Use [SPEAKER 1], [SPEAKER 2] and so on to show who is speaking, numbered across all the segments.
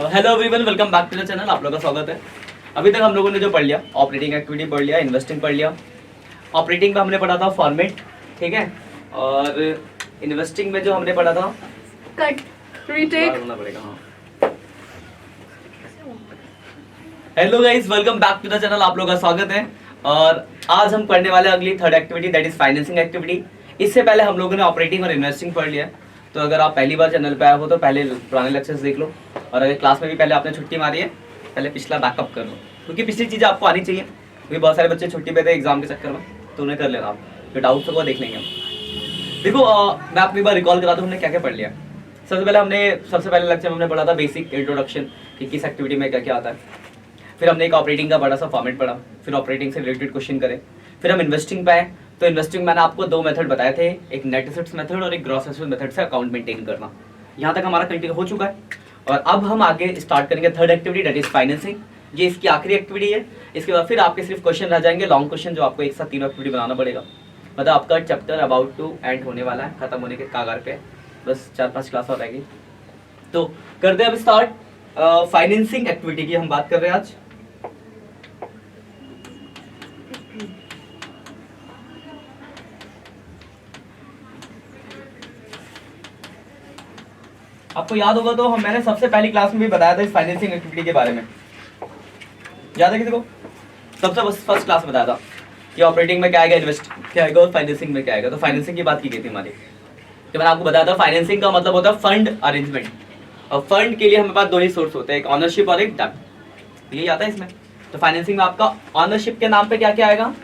[SPEAKER 1] Hello everyone, welcome back to the channel. आप लोगों का स्वागत है। अभी तक हम लोगों ने जो पढ़ लिया, ऑपरेटिंग एक्टिविटी पढ़ लिया, इन्वेस्टिंग पढ़ लिया। ऑपरेटिंग में हमने पढ़ा था फॉर्मेट, ठीक है, और इन्वेस्टिंग में जो हमने पढ़ा था
[SPEAKER 2] कट रीटेक।
[SPEAKER 1] होना पड़ेगा। हाँ, hello guys, welcome back to the channel. आप लोगों का स्वागत है। और आज हम पढ़ने वाले अगली third activity, that is financing activity. इससे पहले हम लोगों ने ऑपरेटिंग और इन्वेस्टिंग पढ़ लिया। तो अगर आप पहली बार चैनल पे आए हो तो पहले पुराने लेक्चर्स देख लो, और अगर क्लास में भी पहले आपने छुट्टी मारी है, पहले पिछला बैकअप कर लो, क्योंकि पिछली चीज़ें आपको आनी चाहिए। क्योंकि बहुत सारे बच्चे छुट्टी पे थे एग्जाम के चक्कर में, तो उन्हें कर लेना आप, जो डाउट्स होगा देख लेंगे हम। देखो, मैं आपको एक बार रिकॉल करा दूँ हमने क्या क्या पढ़ लिया। सबसे पहले लेक्चर में हमने पढ़ा था बेसिक इंट्रोडक्शन कि किस एक्टिविटी में क्या क्या आता है। फिर हमने एक ऑपरेटिंग का बड़ा सा फॉर्मेट पढ़ा, फिर ऑपरेटिंग से रिलेटेड क्वेश्चन करे। फिर हम इन्वेस्टिंग पे आए, तो इन्वेस्टिंग मैंने आपको दो मेथड बताए थे, एक नेट एसेट्स मेथड और एक ग्रॉस एसेट्स मेथड से अकाउंट मेंटेन करना। यहाँ तक हमारा कंटिन्यू हो चुका है, और अब हम आगे स्टार्ट करेंगे third activity, that is financing. ये इसकी आखिरी एक्टिविटी है। इसके बाद फिर आपके सिर्फ क्वेश्चन रह जाएंगे, लॉन्ग क्वेश्चन, जो आपको एक साथ तीनों एक्टिविटी बनाना पड़ेगा। मतलब आपका चैप्टर अबाउट टू एंड होने वाला है, खत्म होने के कागार पे, बस 4-5 क्लास और रहेगी। तो करते हैं अब स्टार्ट फाइनेंसिंग एक्टिविटी की हम बात कर रहे हैं आज। आपको याद होगा तो मैंने सबसे पहली क्लास में भी बताया था इस फाइनेंसिंग एक्टिविटी के बारे में। याद है किसी को? सबसे फर्स्ट क्लास में बताया था कि ऑपरेटिंग में क्या आएगा, इन्वेस्ट क्या आएगा और फाइनेंसिंग में क्या आएगा। तो फाइनेंसिंग की बात की गई थी हमारी। तो मैंने आपको बताया था फाइनेंसिंग का मतलब होता है फंड अरेंजमेंट, और फंड के लिए हमारे पास दो ही सोर्स होते हैं, एक ऑनरशिप और एक डेब्ट। यही आता है इसमें। तो फाइनेंसिंग में आपका ऑनरशिप के नाम पे क्या क्या आएगा?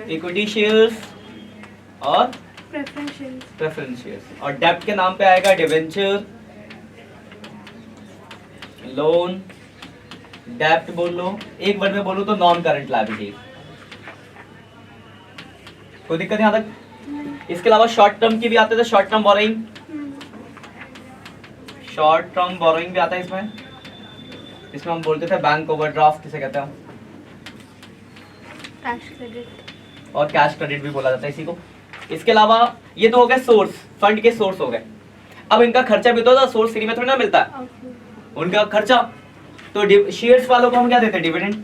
[SPEAKER 1] इक्विटी शेयर्स और प्रेफरेंस शेयर्स, और डेब्ट के नाम पे आएगा डिवेंचर, लोन, डेब्ट बोल लो, एक वर्ड में बोलूं तो नॉन करंट लायबिलिटीज। कोई दिक्कत यहाँ तक? इसके अलावा शॉर्ट टर्म की भी आते थे, शॉर्ट टर्म बोरोइंग, भी आता है इसमें। इसमें हम बोलते थे बैंक ओवरड्राफ्ट, किसे कहते हैं,
[SPEAKER 2] कैश क्रेडिट,
[SPEAKER 1] और कैश क्रेडिट भी बोला जाता है इसी को। इसके अलावा ये तो हो गए सोर्स, फंड के सोर्स हो गए। अब इनका खर्चा भी तो था, सोर्स फ्री में थोड़ी ना मिलता है उनका खर्चा। तो शेयर्स वालों को हम क्या देते हैं? डिविडेंड।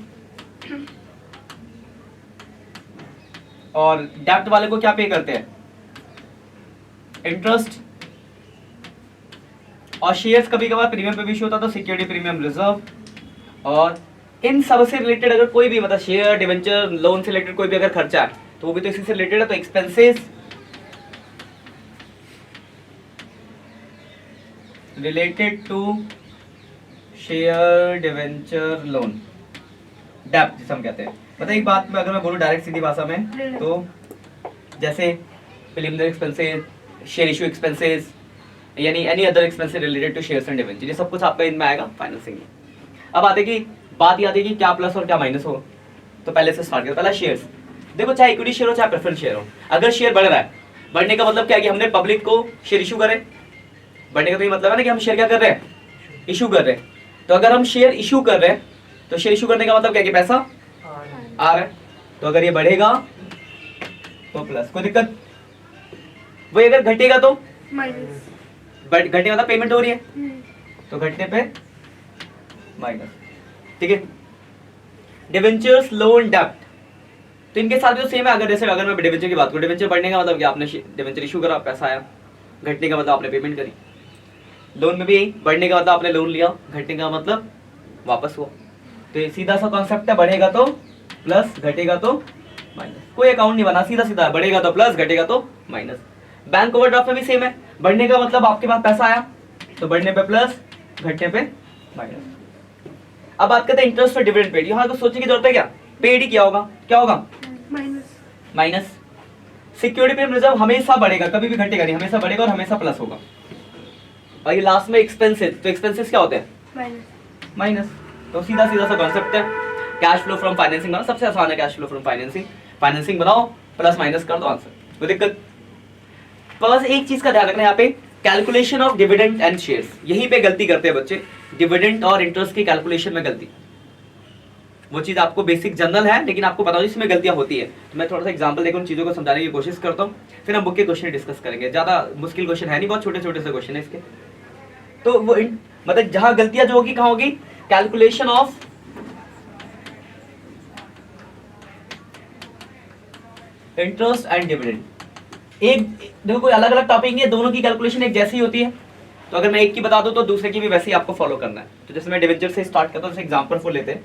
[SPEAKER 1] और डेब्ट वाले को क्या पे करते हैं? इंटरेस्ट। और शेयर्स कभी कभार प्रीमियम पे भी इशू होता, तो सिक्योरिटी प्रीमियम रिजर्व। और इन सब से रिलेटेड अगर कोई भी, मतलब शेयर, डिवेंचर, लोन से रिलेटेड कोई भी अगर खर्चा है तो वो भी तो इसी से रिलेटेड है। तो expenses related to share, debenture, loan, डेब्ट जिसे हम कहते हैं। मतलब एक बात में अगर मैं बोलूँ डायरेक्ट सीधी भाषा में, तो जैसे preliminary expenses, share issue expenses, यानी any other expenses related to shares and debenture, ये सब कुछ आपका इनमें आएगा फाइनेंसिंग में। अब बात ये आती है कि क्या प्लस और क्या माइनस हो। तो पहले से स्टार्ट करते, पहला शेयर्स। देखो, चाहे इक्विटी शेयर हो चाहे प्रेफरेंस शेयर हो, अगर शेयर बढ़ रहा है, बढ़ने का मतलब क्या है कि हमने पब्लिक को शेयर इशू करे। बढ़ने का तो ये मतलब है ना कि हम शेयर क्या कर रहे हैं? इशू कर रहे हैं। तो अगर हम शेयर इशू कर रहे हैं, तो शेयर इशू करने का मतलब क्या है कि पैसा आ रहा है। तो अगर ये बढ़ेगा तो प्लस, कोई दिक्कत? वही अगर घटेगा तो
[SPEAKER 2] माइनस।
[SPEAKER 1] घटने मतलब पेमेंट हो रही है, तो घटने पे माइनस, ठीक है। डिवेंचर्स, लोन, डेब्ट, तो इनके साथ भी तो सेम है। अगर मैं डिवेंचर की बात करूं, डिवेंचर बढ़ने का मतलब कि आपने डिवेंचर इशू करा, पैसा आया। घटने का मतलब आपने पेमेंट करी। लोन में भी यही, बढ़ने का मतलब आपने लोन लिया, घटने का मतलब वापस हुआ। तो ये सीधा सा कॉन्सेप्ट है, बढ़ेगा तो प्लस, घटेगा तो माइनस। कोई अकाउंट नहीं बना, सीधा सीधा बढ़ेगा तो प्लस, घटेगा तो माइनस। बैंक ओवरड्राफ्ट में भी सेम है, बढ़ने का मतलब आपके पास पैसा आया, तो बढ़ने पे प्लस, घटने पे माइनस। अब बात करते हैं इंटरेस्ट और डिविडेंड पेड। यहाँ तो सोचने की जरूरत है क्या? पेड ही क्या होगा? क्या होगा? माइनस। सिक्योरिटी प्रीमियम रिजर्व हमेशा बढ़ेगा, कभी भी घटेगा नहीं, हमेशा बढ़ेगा और हमेशा प्लस होगा। और ये लास्ट में एक्सपेंसेस, तो एक्सपेंसेस क्या होते हैं? माइनस। तो सीधा सीधा सा कॉन्सेप्ट है। कैश फ्लो फ्रॉम फाइनेंसिंग बनाओ, सबसे आसान है cash flow from financing. Financing बनाओ, प्लस माइनस कर दो, आंसर। कोई दिक्कत? बस एक चीज का ध्यान रखना, यहाँ पे calculation of dividend and shares, यहीं पे गलती करते हैं बच्चे। डिविडेंड और इंटरेस्ट की कैलकुलेशन में गलती, वो चीज आपको बेसिक जनरल है, लेकिन आपको पता हो इसमें गलतियां होती है। तो मैं थोड़ा सा एग्जांपल देकर उन चीजों को समझाने की कोशिश करता हूँ, फिर हम बुक के क्वेश्चन डिस्कस करेंगे। ज्यादा मुश्किल क्वेश्चन है नहीं, बहुत छोटे छोटे से क्वेश्चन है इसके। तो वो मतलब जहां गलतियां जो होगी कहां होगी, calculation of interest and dividend. एक देखो कोई अलग अलग टॉपिक नहीं है, दोनों की कैलकुलेशन एक जैसी होती है। तो अगर मैं एक की बता दूं तो दूसरे की भी वैसे ही आपको फॉलो करना है। तो जैसे मैं डिवेंचर से स्टार्ट करता हूं, जैसे एग्जांपल फॉर लेते हैं,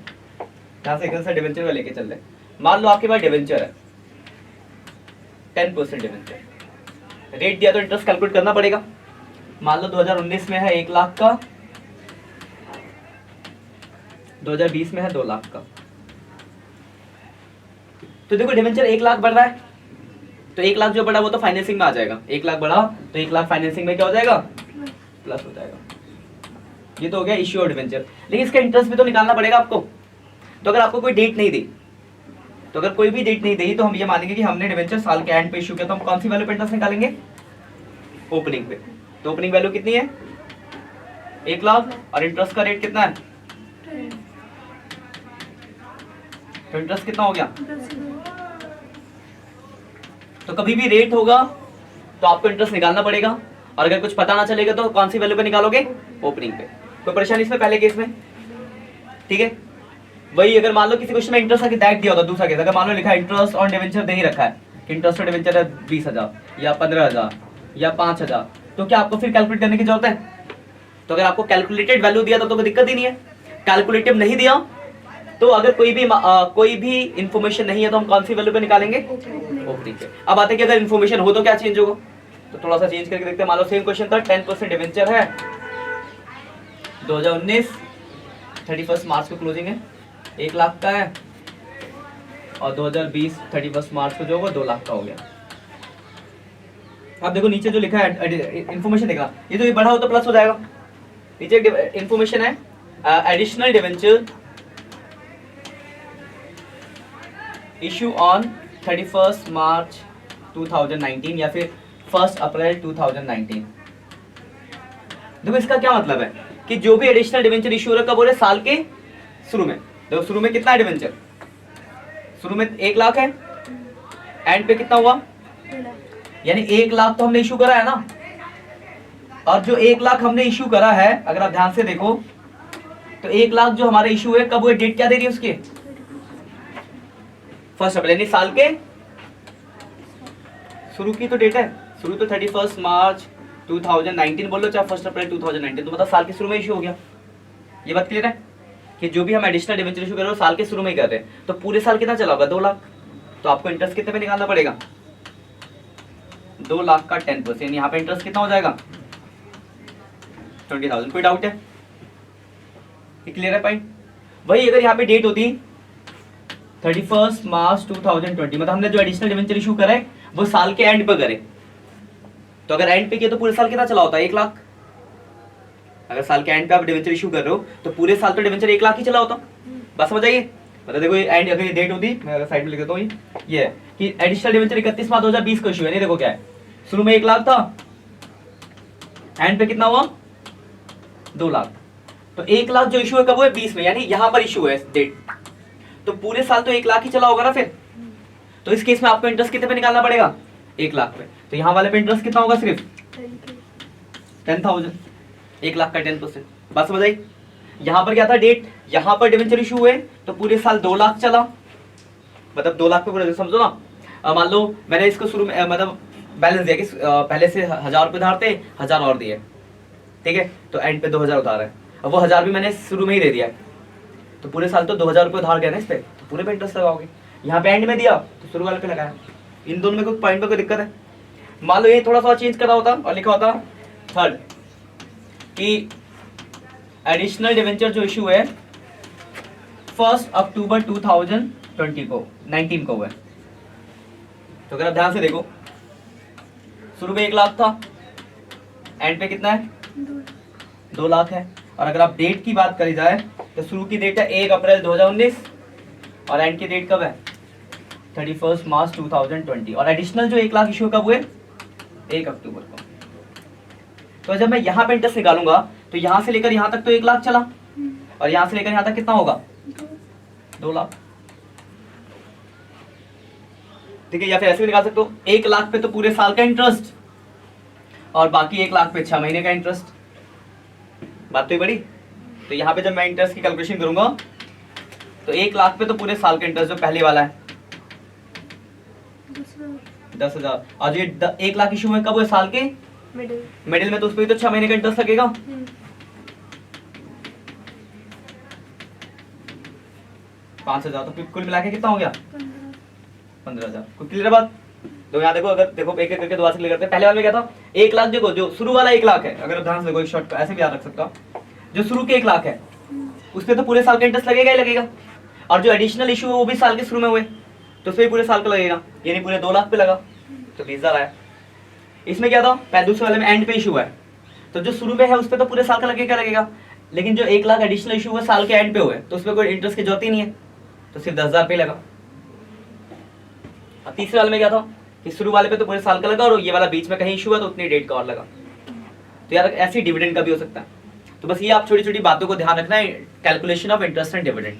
[SPEAKER 1] यहां से एकदम से डिवेंचर में लेके चल रहे हैं। मान लो आपके पास डिवेंचर है 10% डिवेंचर, रेट दिया तो इंटरेस्ट कैलकुलेट करना पड़ेगा। मान लो 2019 में है 1 लाख का, 2020 में है 2 लाख का। तो देखो डिवेंचर 1 लाख बढ़ रहा है, तो 1 लाख जो बढ़ा वो तो फाइनेंसिंग में आ जाएगा। 1 लाख बढ़ा तो 1 लाख फाइनेंसिंग में क्या हो जाएगा, प्लस हो जाएगा। ये तो हो गया इश्यू ऑफ डिवेंचर। लेकिन इसका इंटरेस्ट भी तो निकालना पड़ेगा आपको। तो अगर आपको कोई डेट नहीं दी, तो अगर कोई भी डेट नहीं दी तो हम ये मानेंगे कि हमने डिवेंचर साल के एंड पे इश्यू किया, तो हम कौन सी वैल्यू पे इंटरेस्ट निकालेंगे, ओपनिंग पे। तो ओपनिंग वैल्यू कितनी है 1 लाख, और इंटरेस्ट का रेट कितना है, तो इंटरेस्ट कितना हो गया। तो कभी भी रेट होगा तो आपको इंटरेस्ट निकालना पड़ेगा, और अगर कुछ पता ना चलेगा तो कौन सी वैल्यू पे निकालोगे, ओपनिंग पे। कोई परेशानी इसमें पहले केस में, ठीक है। वही अगर मान लो किसी क्वेश्चन में इंटरेस्ट आके दैट दिया होता, दूसरा केस अगर मान लो लिखा है इंटरेस्ट ऑन डिवेंचर दे ही रखा है कि इंटरेस्ट ऑन डिवेंचर है 20,000 या 15,000 या 5,000, तो क्या आपको फिर कैलकुलेट करने की जरूरत है। तो अगर आपको कैलकुलेटेड वैल्यू दिया तो कोई दिक्कत ही नहीं है। कैलकुलेटिव नहीं दिया तो अगर कोई भी इंफॉर्मेशन नहीं है तो हम कौन सी वैल्यू पे निकालेंगे, ओपनिंग पे। अब आते हैं कि अगर इंफॉर्मेशन हो तो क्या चेंज होगा, तो थोड़ा सा चेंज करके देखते हैं। मान लो सेम क्वेश्चन था, 10% डिवेंचर है, 2019 31 मार्च को क्लोजिंग है, 1 लाख का है, और 2020 31 मार्च को जो होगा 2 लाख का हो गया। अब देखो नीचे जो लिखा है इंफॉर्मेशन देखना, ये तो ये बढ़ा हो तो प्लस हो जाएगा। नीचे इंफॉर्मेशन है एडिशनल डिवेंचर इशू ऑन 31 मार्च 2019 या फिर 1 अप्रैल 2019। देखो इसका क्या मतलब है कि जो भी एडिशनल डिवेंचर इशू हो रहा है कब हो रहा है, साल के शुरू में। देखो शुरू में कितना है डिवेंचर, शुरू में 1 लाख है, एंड पे कितना हुआ, यानी 1 लाख तो हमने इशू करा है ना। और जो 1 लाख हमने इशू करा है, अगर आप ध्यान से देखो तो 1 लाख जो हमारा इशू है कब हुए, डेट क्या दे रही है उसकी, 1 अप्रैल, यानी साल के शुरू की तो डेट है। शुरू तो 31 मार्च 2019 बोल लो, चाहे 1 अप्रैल 2019, तो मतलब साल के शुरू में इशू हो गया। ये बात क्लियर है कि जो भी हम एडिशनल डिवेंचर इशू कर रहे हो साल के शुरू में ही कर रहे हैं। तो पूरे साल कितना चला होगा, 2 लाख। तो आपको इंटरेस्ट कितने पे निकालना पड़ेगा, 2 लाख का 10%, यहाँ पे इंटरेस्ट कितना हो जाएगा 20,000। कोई डाउट है, क्लियर है पॉइंट। वही अगर यहाँ पे डेट होती 31 मार्च 2020, मतलब हमने जो एडिशनल डिवेंचर इशू करा है वो साल के एंड पे करे, तो अगर एंड पे किया तो पूरे साल कितना चला होता है, 1 लाख। अगर साल के एंड पे आप डिवेंचर इशू कर रहे हो तो पूरे साल तो डिवेंचर 1 लाख ही चला होता। बस समझ आइए। मतलब देखो एंड अगर ये डेट होती, मैं अगर साइड में लिख देता हूँ, ये है कि एडिशनल डिवेंचर 31 मार्च 2020 को इशू है। नहीं देखो क्या है, शुरू में 1 लाख था, एंड पे कितना हुआ 2 लाख। तो 1 लाख जो इशू है कब हुआ, 20 में, यानी यहाँ पर इशू है डेट, तो पूरे साल तो 1 लाख ही चला होगा ना फिर। तो इस केस में आपको इंटरेस्ट कितने पे निकालना पड़ेगा, 1 लाख पे। तो यहाँ वाले पे इंटरेस्ट कितना होगा, सिर्फ 10,000, 1 लाख का 10%। बात समझ आई। यहाँ पर क्या था डेट, यहाँ पर डिवेंचर इशू हुए तो पूरे साल 2 लाख चला, मतलब 2 लाख पे पूरा समझो ना। मान लो मैंने इसको शुरू में मतलब बैलेंस दिया कि पहले से 1,000 रुपये उधार थे, 1,000 और दिए, ठीक है, तो एंड पे 2,000 उधार है। अब वो 1,000 भी मैंने शुरू में ही दे दिया है, तो पूरे साल तो 2,000 रुपये उधार गया ना इस पे, तो पूरे पे इंटरेस्ट लगाओगे। यहाँ पे एंड में दिया तो शुरू वाले पे लगाया। इन दोनों में कोई पॉइंट पे कोई दिक्कत है। मान लो ये थोड़ा सा चेंज करा होता और लिखा होता थर्ड कि एडिशनल डिवेंचर जो इशू है 1 अक्टूबर 2020 को 19 को हुआ है। तो अगर आप ध्यान से देखो, शुरू में 1 लाख था, एंड पे कितना है 2 लाख है। और अगर आप डेट की बात करी जाए तो शुरू की डेट है 1 अप्रैल 2019 और एंड की डेट कब है 31 मार्च 2020। और एडिशनल जो 1 लाख इशू कब हुए, 1 अक्टूबर को। तो जब मैं यहाँ पे इंटरेस्ट निकालूंगा तो यहाँ से लेकर यहाँ तक तो 1 लाख चला, और यहाँ से लेकर यहाँ तक कितना होगा 2 लाख, ठीक है। या फिर ऐसे भी निकाल सकते हो, 1 लाख पे तो पूरे साल का इंटरेस्ट और बाकी 1 लाख पे 6 महीने का इंटरेस्ट। बात तो ही बड़ी। तो यहाँ पे जब मैं इंटरेस्ट की कैलकुलेशन करूंगा तो 1 लाख पे तो पूरे साल का इंटरेस्ट जो पहले वाला है 10,000, और ये 1 लाख इशू में कब हुए साल के मिडिल में, तो उस पर तो 6 महीने का इंटरेस्ट लगेगा। 5,000 तो कुल मिला के कितना हो गया 15,000। कोई क्लियर है बात? तो यहाँ देखो, अगर देखो एक एक करके दोबारा से क्लियर करते हैं। पहले वाले में क्या था 1 लाख, देखो जो शुरू वाला 1 लाख है, अगर आप ध्यान से देखो एक शॉर्ट ऐसे भी याद रख सकता हूँ, जो शुरू के 1 लाख है उस पर तो पूरे साल का इंटरेस्ट लगेगा ही लगेगा, और जो एडिशनल इशू है वो भी साल के शुरू में हुए तो उसमें पूरे साल का लगेगा, यानी पूरे 2 लाख पे लगा तो 20,000 आया। इसमें क्या था दूसरे वाले में एंड पे इशू है, तो जो शुरू में है उस पर तो पूरे साल का लगेगा, लेकिन जो 1 लाख एडिशनल इशू हुआ साल के एंड पे हुए तो उसमें कोई इंटरेस्ट की जरूरत ही नहीं है, तो सिर्फ 10,000 पे लगा। और तीसरे वाले में क्या था कि शुरू वाले पे तो पूरे साल का लगा और ये वाला बीच में कहीं इशू हुआ तो उतनी डेट का और लगा। तो यार ऐसे डिविडेंड का भी हो सकता है। तो बस ये आप छोटी छोटी बातों को ध्यान रखना है, calculation of interest and dividend.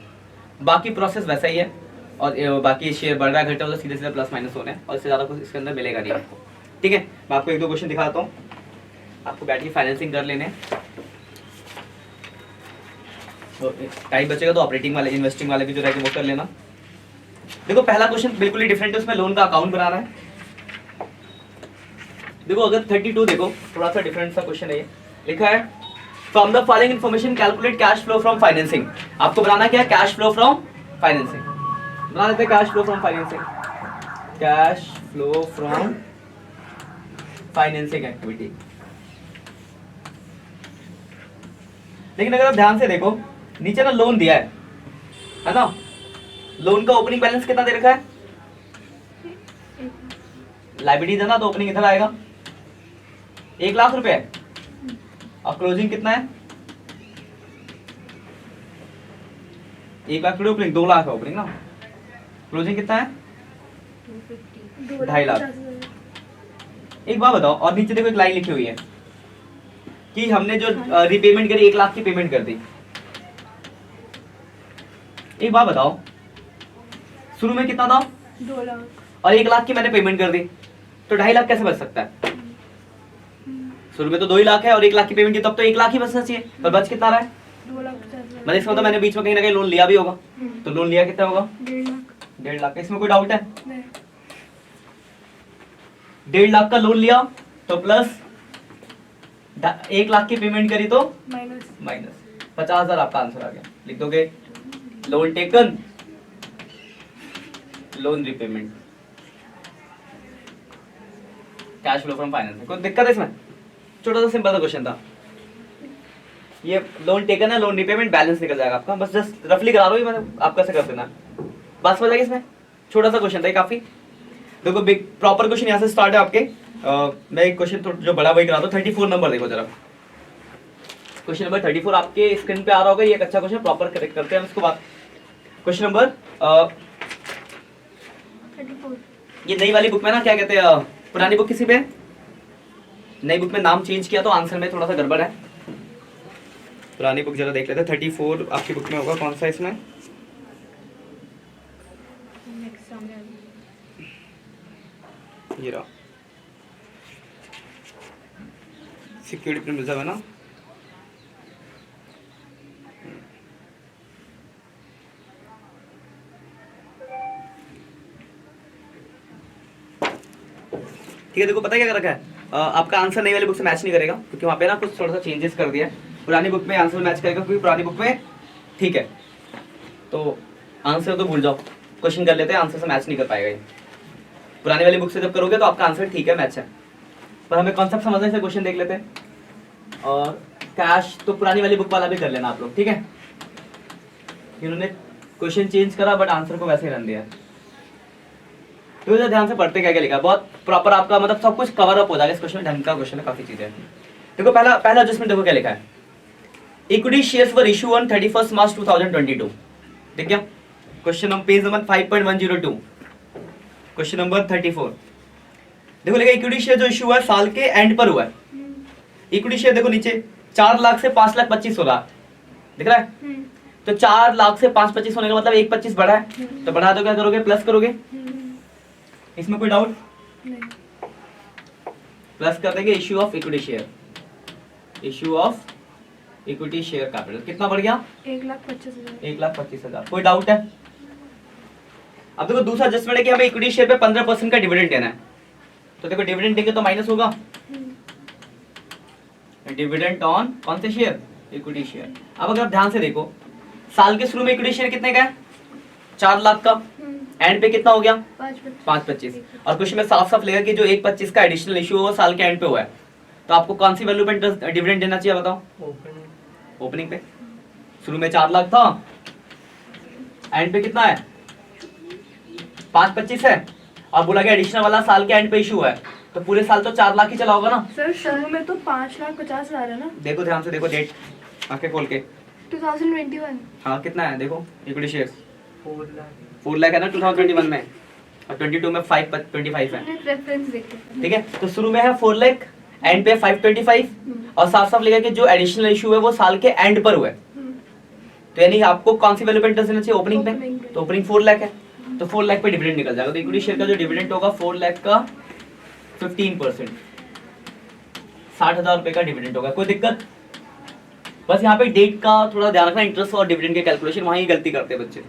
[SPEAKER 1] बाकी प्रोसेस वैसा ही है, और बाकी शेयर बढ़ रहा है घट रहा है तो सीधे सीधे प्लस माइनस होने हैं, और इससे ज़्यादा कुछ इसके अंदर मिलेगा नहीं आपको। ठीक है, मैं आपको 1-2 क्वेश्चन दिखाता हूँ, आपको बैठ के फाइनेंसिंग कर लेने। तो टाइम बचेगा तो ऑपरेटिंग वाले इन्वेस्टिंग वाले भी जो रहेंगे वो कर लेना। देखो पहला क्वेश्चन बिल्कुल ही डिफरेंट है, उसमें लोन का अकाउंट बनाना है। देखो अगर 32 देखो थोड़ा सा डिफरेंट सा क्वेश्चन है, ये लिखा है from the following information calculate cash flow from financing. आपको बनाना क्या है, कैश फ्लो फ्रॉम फाइनेंसिंग। बना लेते हैं cash flow from financing, cash flow from financing activity. लेकिन अगर आप ध्यान से देखो नीचे ना लोन दिया है ना, लोन का ओपनिंग बैलेंस कितना दे रखा है, लायबिलिटी है ना, तो ओपनिंग इधर आएगा 1 लाख रुपए है, और क्लोजिंग कितना है 1 लाख रुपए ओपनिंग, 2 लाख है ओपनिंग ना, क्लोजिंग कितना है 2.5 लाख। एक बात बताओ, और नीचे देखो एक लाइन लिखी हुई है कि हमने जो रिपेमेंट करी 1 लाख की पेमेंट कर दी। एक बात बताओ, शुरू में कितना था
[SPEAKER 2] 2 लाख,
[SPEAKER 1] और 1 लाख की मैंने पेमेंट कर दी, तो 2.5 लाख कैसे बच सकता है? शुरू में तो 2 ही लाख है और 1 लाख की पेमेंट की, तब तो 1 लाख ही बचना चाहिए, पर बच कितना रहा है
[SPEAKER 2] 2,50,000।
[SPEAKER 1] मतलब इसका मतलब मैंने बीच में कहीं ना कहीं लोन लिया भी होगा, तो लोन लिया कितना होगा
[SPEAKER 2] 1.5 लाख।
[SPEAKER 1] 1.5 लाख। इसमें कोई डाउट है?
[SPEAKER 2] नहीं।
[SPEAKER 1] 1.5 लाख का लोन लिया तो प्लस 1 लाख की पेमेंट करी तो माइनस 50,000 आपका आंसर आ गया। लिख दोगे loan taken, loan repayment, cash flow from finance. कोई दिक्कत है इसमें? छोटा सा सिंपल सा क्वेश्चन था ये। लोन टेकन है, लोन रिपेमेंट, बैलेंस निकल जाएगा आपका, बस जस्ट रफली करा रहा हूँ, मैंने आपका से कर देना, बस समझ जाएगी। इसमें छोटा सा क्वेश्चन था ये काफी। देखो बिग प्रॉपर क्वेश्चन यहाँ से स्टार्ट है आपके। मैं एक क्वेश्चन जो बड़ा वही करा दो, 34 नंबर देखो जरा। क्वेश्चन नंबर 34 आपके स्क्रीन पे आ रहा होगा, ये एक अच्छा क्वेश्चन, प्रॉपर करेक्ट करते हैं इसको। बात क्वेश्चन नंबर
[SPEAKER 2] 34।
[SPEAKER 1] ये नई वाली बुक में ना क्या कहते हैं, पुरानी बुक किसी पे, नई बुक में नाम चेंज किया तो आंसर में थोड़ा सा गड़बड़ है। पुरानी बुक जरा देख लेते हैं, 34 आपकी बुक में होगा कौन सा इसमें, ये रहा सिक्योरिटी प्रीमियम रिजर्व है ना। ठीक है, देखो पता है क्या कर रखा है, आपका आंसर नई वाली बुक से मैच नहीं करेगा क्योंकि वहाँ पे ना कुछ थोड़ा सा चेंजेस कर दिया है। पुरानी बुक में आंसर मैच करेगा क्योंकि पुरानी बुक में ठीक है, तो आंसर तो भूल जाओ, क्वेश्चन कर लेते हैं, आंसर से मैच नहीं कर पाएगा ये। पुरानी वाली बुक से जब करोगे तो आपका आंसर ठीक है मैच है, पर हमें कॉन्सेप्ट समझने से क्वेश्चन देख लेते हैं। और कैश तो पुरानी वाली बुक वाला भी कर लेना आप लोग, ठीक है। इन्होंने क्वेश्चन चेंज करा बट आंसर को वैसे ही रन दिया। तो इधर ध्यान से पढ़ते क्या क्या लिखा, बहुत प्रॉपर आपका मतलब सब कुछ कवर अप हो जाएगा इस क्वेश्चन में। ढंग का क्वेश्चन है, काफी चीजें। देखो पहला एडजस्टमेंट देखो क्या लिखा है, equity shares were issue on 31 मार्च 2022। ठीक है, question number page number 5.102, question number 34। देखो लिखा इक्विटी शेयर जो इशू हुआ है साल के एंड पर हुआ है। इक्विटी शेयर देखो नीचे 4 लाख से 5,25,000 हो रहा दिख रहा है, तो 4 लाख से 5,25,000 होने का मतलब 1,25,000 बढ़ा है, तो बढ़ा तो क्या करोगे प्लस करोगे, इसमें कोई डाउट
[SPEAKER 2] नहीं।
[SPEAKER 1] प्लस कर देंगे issue of equity share, issue of equity share capital कितना बढ़ गया?
[SPEAKER 2] 1,25,000।
[SPEAKER 1] 1,25,000। कोई डाउट है? अब देखो दूसरा एडजस्टमेंट है कि हमें इक्विटी शेयर पे 15% का डिविडेंड देना है, तो देखो डिविडेंड देंगे तो माइनस होगा डिविडेंड ऑन कौन से शेयर? Equity share. अब अगर आप ध्यान से देखो, साल के शुरू में इक्विटी शेयर कितने का है? 4 लाख का। एंड पे कितना हो गया? 5,25। और कुछ में साफ साफ लेगा कि जो 1,25 का एडिशनल इशू हुआ साल के एंड पे हुआ है, तो आपको कौन सी वैल्यू पे डिविडेंड देना चाहिए बताओ? ओपनिंग पे। शुरू में 4 लाख था, एंड पे कितना है? 5,25 है, और बोला गया एडिशनल वाला साल के एंड पे इशू हुआ है, तो पूरे साल तो 4 लाख ही चला होगा ना
[SPEAKER 2] सर। शुरू में तो 5,50,000 है ना।
[SPEAKER 1] देखो ध्यान से देखो, डेट आंखें खोल के।
[SPEAKER 2] 2021।
[SPEAKER 1] हाँ कितना है देखो इक्विटी शेयर्स? 4 लाख है ना 2021 में, और 22 में 525 है।
[SPEAKER 2] रेफरेंस देखो।
[SPEAKER 1] ठीक है, तो शुरू में है 4 लाख, एंड पे 525, और साफ साफ लिखा कि जो एडिशनल इशू है वो साल के एंड पर हुआ है, तो यानी आपको कौन सी वैल्यू पे इंटरेस्ट देना चाहिए? ओपनिंग पे। तो ओपनिंग 4 लाख है, तो 4 लाख पे डिविडेंड निकल जाएगा। तो इक्विटी शेयर का जो डिविडेंड होगा 4 लाख का 15%, 60,000 रुपए का डिविडेंड होगा। कोई दिक्कत? बस यहाँ पे डेट का थोड़ा ध्यान रखना, इंटरेस्ट और डिविडेंड के कैलकुलेशन वहीं गलती करते हैं बच्चे।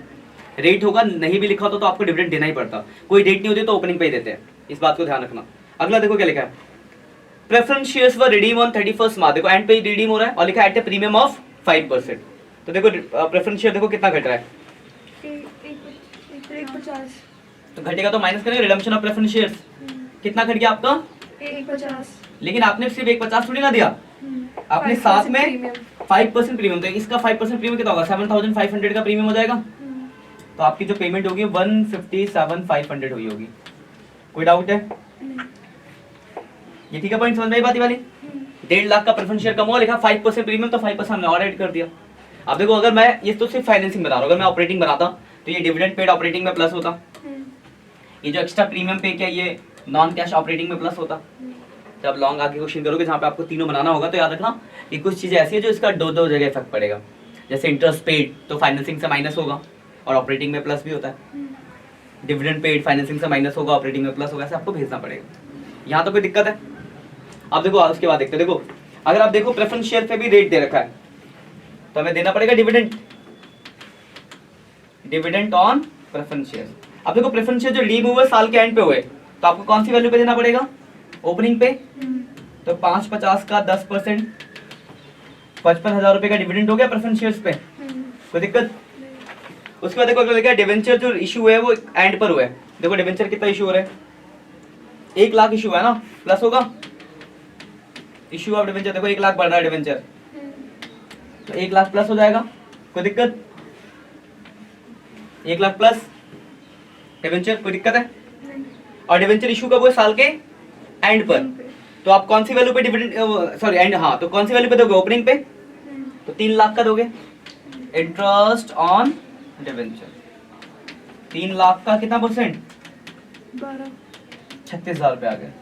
[SPEAKER 1] रेट होगा नहीं भी लिखा होता तो आपको डिविडेंड देना ही पड़ता, कोई डेट नहीं होती तो ओपनिंग पे ही देते हैं, इस बात को ध्यान रखना। अगला देखो क्या लिखा है, preference shares were redeem on 31 मार्च। देखो एंड पे रिडीम हो रहा है और लिखा है एट ए प्रीमियम ऑफ 5%। तो देखो प्रेफरेंस शेयर देखो कितना घट रहा है,
[SPEAKER 2] 1,50।
[SPEAKER 1] तो घटेगा तो माइनस करेंगे रिडम्पशन ऑफ प्रेफरेंस शेयर्स। कितना घट गया आपका?
[SPEAKER 2] 1,50।
[SPEAKER 1] लेकिन आपने सिर्फ 1,50 थोड़ी ना दिया, आपने साथ में 5% प्रीमियम, तो इसका 5% प्रीमियम कितना होगा? 7,500 का प्रीमियम हो जाएगा। तो आपकी जो पेमेंट होगी 157,500 हुई होगी। कोई डाउट है? ये ठीक है, पॉइंट समझ में आई बात वाली? 1.5 लाख का प्रेफरेंस शेयर कम हुआ, लिखा 5% प्रीमियम, तो 5% हमने और ऐड कर दिया। अब देखो अगर मैं ये तो सिर्फ फाइनेंसिंग बता रहा हूँ, अगर मैं ऑपरेटिंग बनाता तो ये डिविडेंड पेड ऑपरेटिंग में प्लस होता, ये जो एक्स्ट्रा प्रीमियम पे किया ये नॉन कैश ऑपरेटिंग में प्लस होता। जब लॉन्ग आगे क्वेश्चन करोगे जहाँ पे आपको तीनों बनाना होगा तो याद रखना कि कुछ चीजें ऐसी है जो इसका दो जगह इफेक्ट पड़ेगा, जैसे इंटरेस्ट पेड तो फाइनेंसिंग से माइनस होगा और ऑपरेटिंग में प्लस भी होता है, डिविडेंड पेड फाइनेंसिंग से माइनस होगा ऑपरेटिंग में प्लस होगा, ऐसे आपको भेजना पड़ेगा। यहाँ तो कोई दिक्कत है? अब देखो उसके बाद देखते, देखो अगर आप देखो प्रेफरेंस शेयर पे भी रेट दे रखा है तो हमें देना पड़ेगा डिविडेंड ऑन प्रेफरेंस शेयर। अब देखो प्रेफरेंस शेयर जो रिडीम हुए साल के एंड पे हुए, तो आपको कौन सी वैल्यू पे देना पड़ेगा? ओपनिंग पे। तो 5,50 का 10%, 55,000 रुपए का डिविडेंड हो गया प्रेफरेंस शेयर्स पे। कोई दिक्कत? उसके बाद देखो अगर लिखा है डिवेंचर जो इशू है वो एंड पर हुआ है, देखो डिवेंचर कितना इशू हो रहा है? 1 लाख इशू है ना, प्लस होगा इशू ऑफ डिवेंचर। देखो 1 लाख बढ़ रहा है डिवेंचर, तो 1 लाख प्लस हो जाएगा। कोई दिक्कत? 1 लाख प्लस डिवेंचर, कोई दिक्कत है? और डिवेंचर इशू कब हुआ? साल के एंड पर। तो आप कौन सी वैल्यू पे डिविडेंड सॉरी एंड, हाँ तो कौन सी वैल्यू पे दोगे? ओपनिंग पे। तो 3 लाख का दोगे इंटरेस्ट ऑन डिवेंचर। 3 लाख का कितना परसेंट?
[SPEAKER 2] 12।
[SPEAKER 1] 36,000 रुपए आ गए।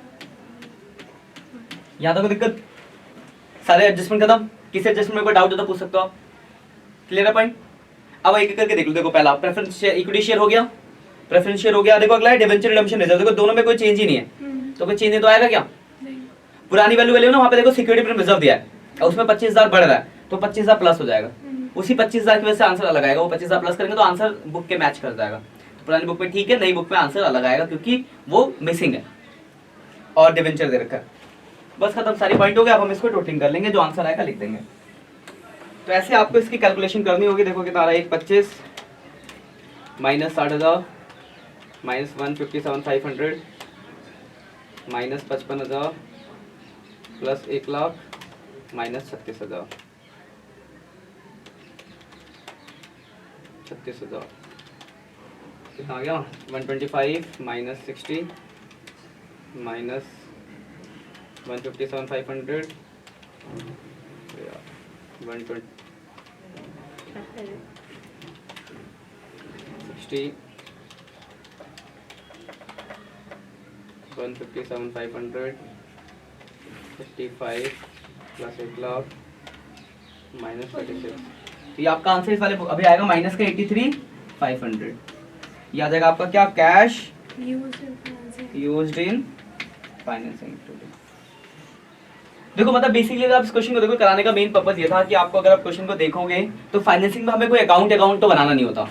[SPEAKER 1] यहाँ तक कोई दिक्कत? सारे एडजस्टमेंट खत्म। किसी एडजस्टमेंट में कोई डाउट हो तो पूछ सकते हो आप। क्लियर है पॉइंट? अब एक एक करके देख लो। देखो पहला प्रेफरेंस शेयर, इक्विटी शेयर हो गया, प्रेफरेंस शेयर हो गया। देखो अगला है डिवेंचर रिडम्पशन रिजर्व। देखो दोनों में कोई चेंज ही नहीं है, तो कोई चेंज नहीं तो आएगा क्या? पुरानी वैल्यू ना, वहाँ पे देखो सिक्योरिटी प्रीमियम रिजर्व दिया है और उसमें 25,000 बढ़ रहा है, तो 25,000 प्लस हो जाएगा। उसी 25,000 की वजह से आंसर अलग आएगा। वो 25,000 प्लस करेंगे तो आंसर बुक के मैच कर जाएगा। तो पुरानी बुक में ठीक है, नई बुक में आंसर अलग आएगा क्योंकि वो मिसिंग है और डिवेंचर दे रखा है। बस खत्म, सारी पॉइंट हो गया। अब हम इसको टोटलिंग कर लेंगे, जो आंसर आएगा लिख देंगे। तो ऐसे आपको इसकी कैलकुलेशन करनी होगी। देखो कितना आ रहा है, 1,25 minus 60,000 minus 157,500 minus 55,000 plus 1 lakh minus 36,000 कितना आ गया? 125 minus 60 minus 157,500 120 60 157,500 55 plus 1 lakh minus 36। तो ये आपका आंसर इस वाले अभी आएगा माइनस का 83,500। ये आ जाएगा आपका क्या? Cash used in financing. देखो मतलब बेसिकली अगर आप इस क्वेश्चन को देखो, कराने का मेन पर्पस ये था कि आपको अगर आप क्वेश्चन को देखोगे तो फाइनेंसिंग में हमें कोई अकाउंट तो बनाना नहीं होता।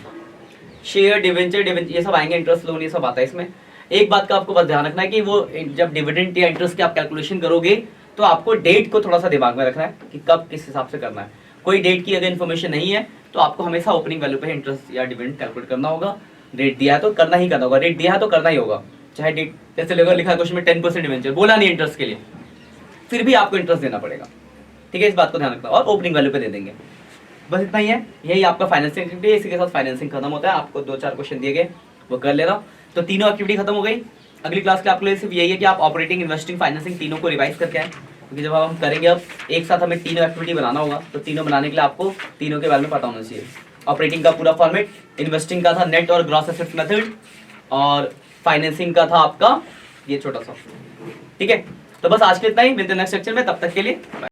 [SPEAKER 1] शेयर, डिवेंचर ये सब आएंगे, इंटरेस्ट लोन ये सब आता है इसमें। एक बात का आपको बस ध्यान रखना है कि वो जब डिविडेंड या इंटरेस्ट की आप कैलकुलेशन करोगे तो आपको डेट को थोड़ा सा दिमाग में रखना है कि कब किस हिसाब से करना है। कोई डेट की अगर इन्फॉर्मेशन नहीं है तो आपको हमेशा ओपनिंग वैल्यू पे इंटरेस्ट या डिविडेंड कैलकुलेट करना होगा। रेट दिया है तो करना ही करना होगा, रेट दिया है तो करना ही होगा, चाहे डेट जैसे लिखा है क्वेश्चन में 10% डिवेंचर, बोला नहीं इंटरेस्ट के लिए, फिर भी आपको इंटरेस्ट देना पड़ेगा। ठीक है, इस बात को ध्यान रखना, और ओपनिंग वैल्यू पे दे देंगे। बस इतना ही है, यही आपका फाइनेंसिंग एक्टिविटी है। इसी के साथ फाइनेंसिंग खत्म होता है। आपको 2-4 क्वेश्चन दिए गए वो कर लेना। तो तीनों एक्टिविटी खत्म हो गई। अगली क्लास के आपके लिए सिर्फ यही है कि आप ऑपरेटिंग, इन्वेस्टिंग, फाइनेंसिंग तीनों को रिवाइज करके आए, क्योंकि जब हम करेंगे अब एक साथ हमें तीनों एक्टिविटी बनाना होगा, तो तीनों बनाने के लिए आपको तीनों के बारे में पता होना चाहिए। ऑपरेटिंग का पूरा फॉर्मेट, इन्वेस्टिंग का था नेट और ग्रॉस एसेट्स मेथड, और फाइनेंसिंग का था आपका ये छोटा सा। ठीक है, तो बस आज के इतना ही, मिलते हैं नेक्स्ट लेक्चर में, तब तक के लिए बाय।